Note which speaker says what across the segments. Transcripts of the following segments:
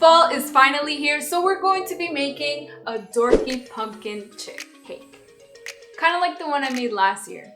Speaker 1: Fall is finally here, so we're going to be making a Dorky Pumpkin Chick Cake. Kind of like the one I made last year.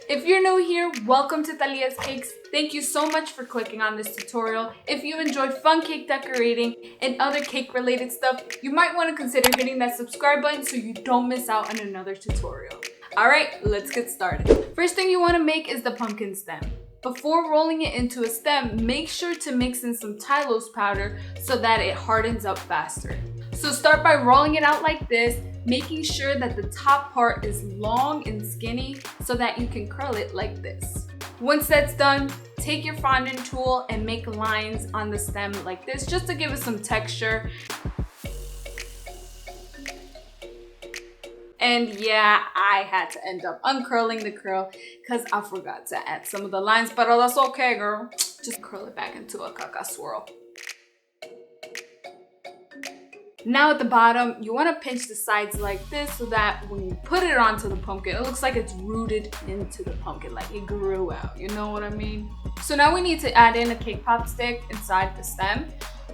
Speaker 1: If you're new here, welcome to Thalias Cakes. Thank you so much for clicking on this tutorial. If you enjoy fun cake decorating and other cake related stuff, you might want to consider hitting that subscribe button so you don't miss out on another tutorial. Alright, let's get started. First thing you want to make is the pumpkin stem. Before rolling it into a stem, make sure to mix in some Thalias powder so that it hardens up faster. So start by rolling it out like this, making sure that the top part is long and skinny so that you can curl it like this. Once that's done, take your fondant tool and make lines on the stem like this just to give it some texture. And yeah, I had to end up uncurling the curl because I forgot to add some of the lines, but that's okay, girl. Just curl it back into a caca swirl. Now at the bottom, you want to pinch the sides like this so that when you put it onto the pumpkin, it looks like it's rooted into the pumpkin, like it grew out, you know what I mean? So now we need to add in a cake pop stick inside the stem.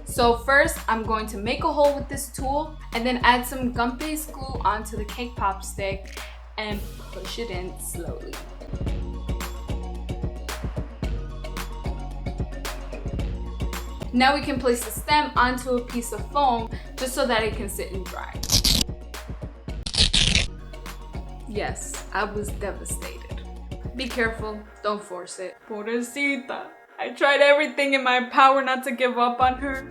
Speaker 1: So first, I'm going to make a hole with this tool and then add some gum paste glue onto the cake pop stick and push it in slowly. Now we can place the stem onto a piece of foam just so that it can sit and dry. Yes, I was devastated. Be careful, don't force it. Pobrecita. I tried everything in my power not to give up on her.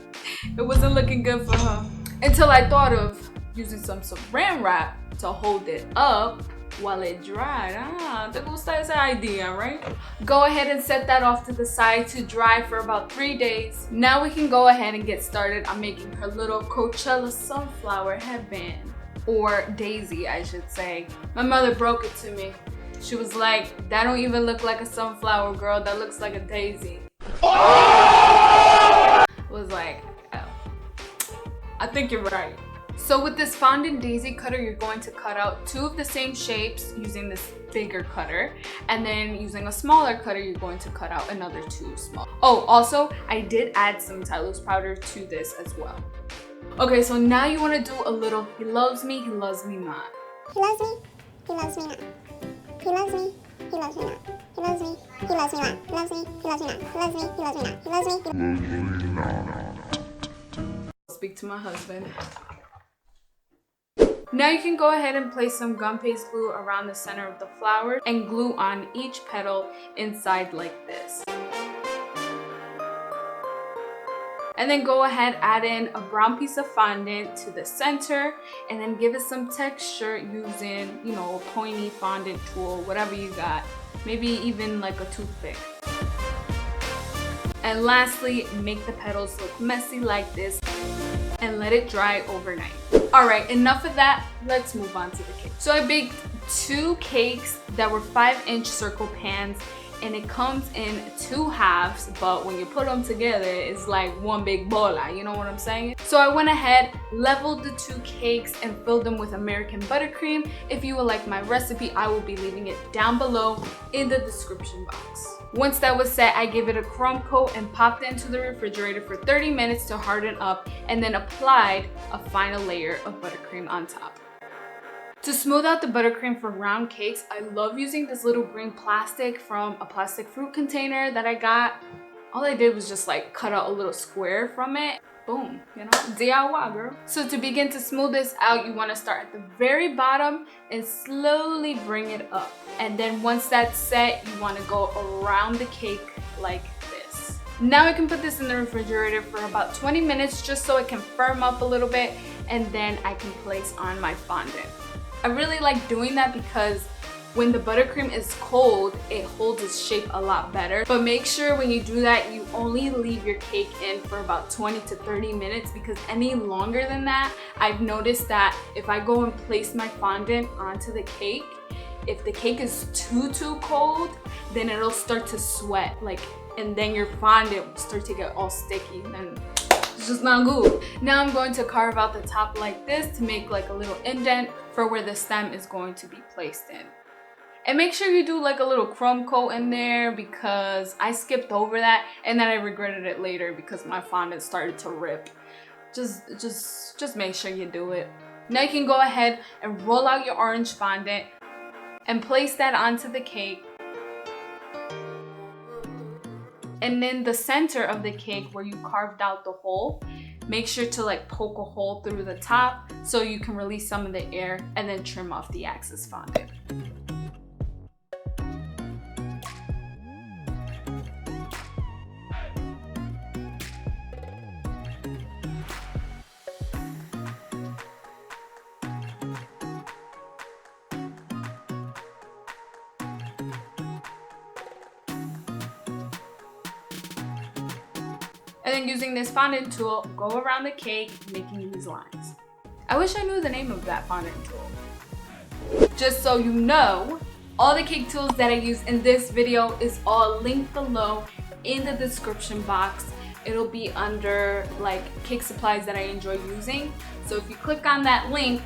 Speaker 1: It wasn't looking good for her. Until I thought of using some saran wrap to hold it up while it dried. Te gusta esa idea, right? Go ahead and set that off to the side to dry for about 3 days. Now we can go ahead and get started on making her little Coachella sunflower headband. Or daisy, I should say. My mother broke it to me. She was like, that don't even look like a sunflower, girl. That looks like a daisy. I was like, oh, I think you're right. So with this fondant daisy cutter, you're going to cut out 2 of the same shapes using this bigger cutter. And then using a smaller cutter, you're going to cut out another 2 small. Oh, also, I did add some Thalias powder to this as well. Okay, so now you want to do a little he loves me not.
Speaker 2: He loves me, he loves me not. He loves me, he loves me not. He loves me, he loves me not. He loves me, he loves me not. He loves me, he loves me not. He loves me, he loves me not.
Speaker 1: Speak to my husband. Now you can go ahead and place some gum paste glue around the center of the flower and glue on each petal inside like this. And then go ahead, add in a brown piece of fondant to the center and then give it some texture using, you know, a pointy fondant tool, whatever you got. Maybe even like a toothpick. And lastly, make the petals look messy like this and let it dry overnight. Alright, enough of that, let's move on to the cake. So I baked 2 cakes that were 5-inch circle pans and it comes in 2 halves, but when you put them together, it's like one big bola, you know what I'm saying? So I went ahead, leveled the 2 cakes and filled them with American buttercream. If you would like my recipe, I will be leaving it down below in the description box. Once that was set, I gave it a crumb coat and popped it into the refrigerator for 30 minutes to harden up and then applied a final layer of buttercream on top. To smooth out the buttercream for round cakes, I love using this little green plastic from a plastic fruit container that I got. All I did was just like cut out a little square from it. Boom, you know, DIY, girl. So to begin to smooth this out, you want to start at the very bottom and slowly bring it up. And then once that's set, you want to go around the cake like this. Now I can put this in the refrigerator for about 20 minutes just so it can firm up a little bit, and then I can place on my fondant. I really like doing that because when the buttercream is cold, it holds its shape a lot better. But make sure when you do that, you only leave your cake in for about 20 to 30 minutes because any longer than that, I've noticed that if I go and place my fondant onto the cake, if the cake is too cold, then it'll start to sweat, and then your fondant will start to get all sticky and it's just not good. Now I'm going to carve out the top like this to make like a little indent for where the stem is going to be placed in. And make sure you do like a little crumb coat in there because I skipped over that and then I regretted it later because my fondant started to rip. just make sure you do it. Now you can go ahead and roll out your orange fondant and place that onto the cake. And in the center of the cake where you carved out the hole, make sure to like poke a hole through the top so you can release some of the air and then trim off the excess fondant. And then using this fondant tool, go around the cake making these lines. I wish I knew the name of that fondant tool. Just so you know, all the cake tools that I use in this video is all linked below in the description box. It'll be under like cake supplies that I enjoy using. So if you click on that link,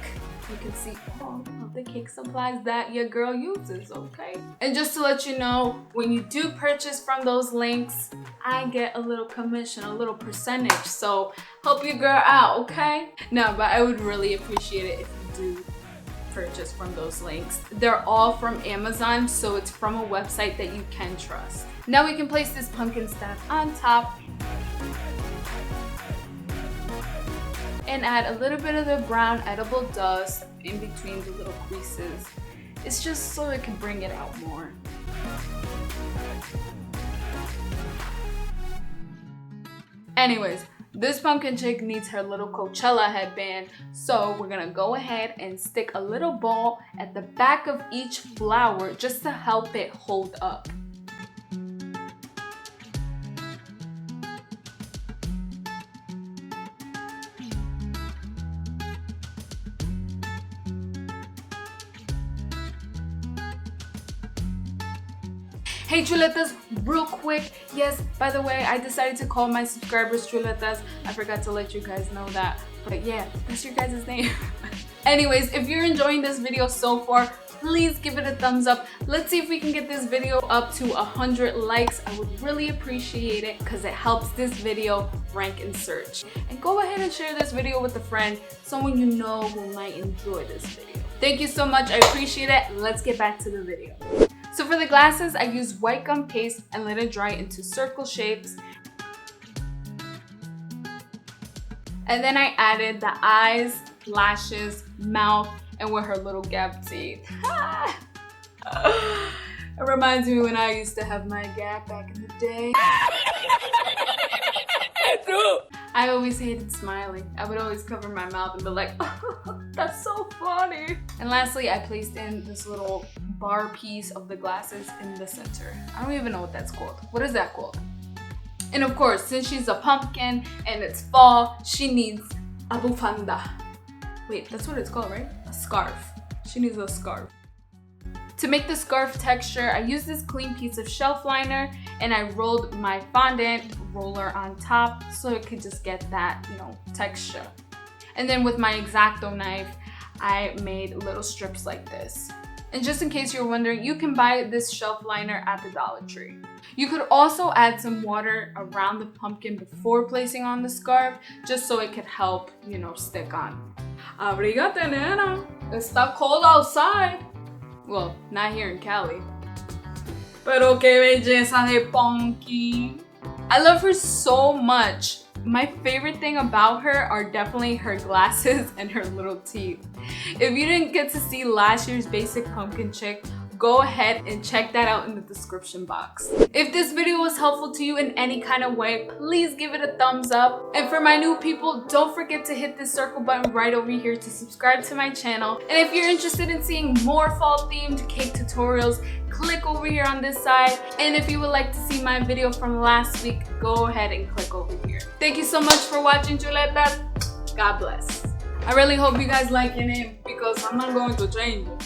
Speaker 1: you can see all of the cake supplies that your girl uses, okay? And just to let you know, when you do purchase from those links, I get a little commission, a little percentage. So help your girl out, okay? No, but I would really appreciate it if you do purchase from those links. They're all from Amazon, so it's from a website that you can trust. Now we can place this pumpkin staff on top and add a little bit of the brown edible dust in between the little creases. It's just so it can bring it out more. Anyways, this pumpkin chick needs her little Coachella headband, so we're gonna go ahead and stick a little ball at the back of each flower just to help it hold up. Hey chuletas, real quick, yes, by the way, I decided to call my subscribers chuletas. I forgot to let you guys know that, but yeah, that's your guys' name. Anyways, if you're enjoying this video so far, please give it a thumbs up. Let's see if we can get this video up to 100 likes. I would really appreciate it because it helps this video rank in search. And go ahead and share this video with a friend, someone you know who might enjoy this video. Thank you so much, I appreciate it. Let's get back to the video. So for the glasses, I used white gum paste and let it dry into circle shapes. And then I added the eyes, lashes, mouth, and with her little gap teeth. It reminds me when I used to have my gap back in the day. I always hated smiling. I would always cover my mouth and be like, oh, that's so funny. And lastly, I placed in this little bar piece of the glasses in the center. I don't even know what that's called. What is that called? And of course, since she's a pumpkin and it's fall, she needs a bufanda. Wait, that's what it's called, right? A scarf. She needs a scarf. To make the scarf texture, I used this clean piece of shelf liner and I rolled my fondant roller on top so it could just get that, texture. And then with my X-Acto knife, I made little strips like this. And just in case you're wondering, you can buy this shelf liner at the Dollar Tree. You could also add some water around the pumpkin before placing on the scarf, just so it could help, stick on. Abrigate, nena. Está cold outside. Well, not here in Cali. Pero qué belleza de pumpkin. I love her so much. My favorite thing about her are definitely her glasses and her little teeth. If you didn't get to see last year's basic pumpkin chick, go ahead and check that out in the description box. If this video was helpful to you in any kind of way, please give it a thumbs up. And for my new people, don't forget to hit the circle button right over here to subscribe to my channel. And if you're interested in seeing more fall themed cake tutorials, click over here on this side. And if you would like to see my video from last week, go ahead and click over here. Thank you so much for watching, chuletas. God bless. I really hope you guys like your name because I'm not going to change it.